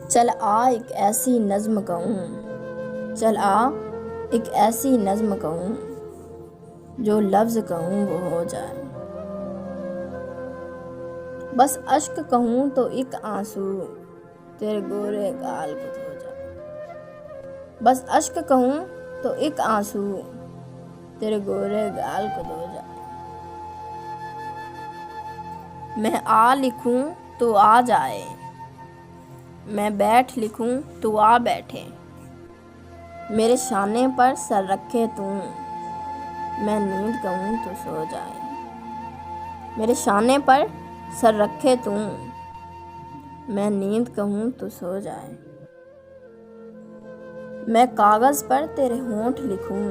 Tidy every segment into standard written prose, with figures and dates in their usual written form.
चल आ एक ऐसी नज़्म कहूँ, चल आ एक ऐसी नज़्म कहूँ, जो लफ्ज़ कहूँ वो हो जाए। बस अश्क कहूँ तो एक आंसू तेरे गोरे गाल को धो जाए। बस अश्क कहूँ तो एक आंसू तेरे गोरे गाल को धो जाए। मैं आ लिखूं तो आ जाए, मैं बैठ लिखूं तो आ बैठे। मेरे शाने पर सर रखे तू, मैं नींद कहूँ तो सो जाए। मेरे शाने पर सर रखे तू, मैं नींद कहूँ तो सो जाए। मैं कागज़ पर तेरे होंठ लिखूं,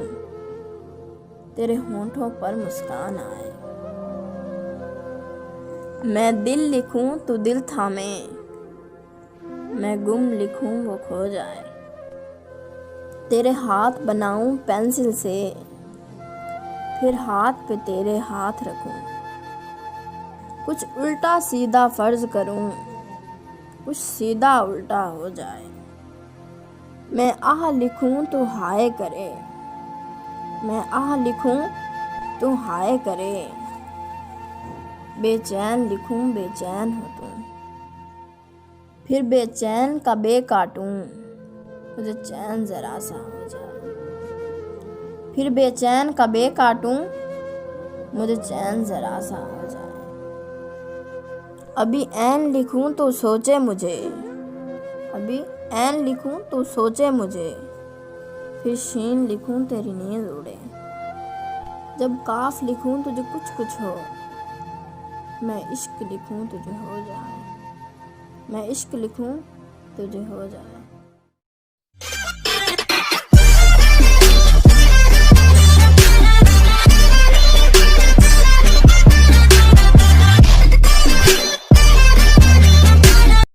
तेरे होंठों पर मुस्कान आए। मैं दिल लिखूं तो दिल थामे, मैं गुम लिखूं वो खो जाए। तेरे हाथ बनाऊं पेंसिल से, फिर हाथ पे तेरे हाथ रखूं। कुछ उल्टा सीधा फर्ज करूं, कुछ सीधा उल्टा हो जाए। मैं आह लिखूं तो हाय करे, मैं आह लिखूं तो हाय करे। बेचैन लिखूं बेचैन हो तुम, फिर बेचैन का बे काटूं, मुझे चैन जरा सा हो जाए। फिर बेचैन का बे काटूं, मुझे चैन जरा सा हो जाए। अभी ऐन लिखूं तो सोचे मुझे, अभी ऐन लिखूं तो सोचे मुझे, फिर शीन लिखूं तेरी नींद उड़े। जब काफ लिखूं तुझे कुछ कुछ हो, मैं इश्क लिखूं तुझे हो जाए। मैं इश्क लिखूं तुझे हो जाए।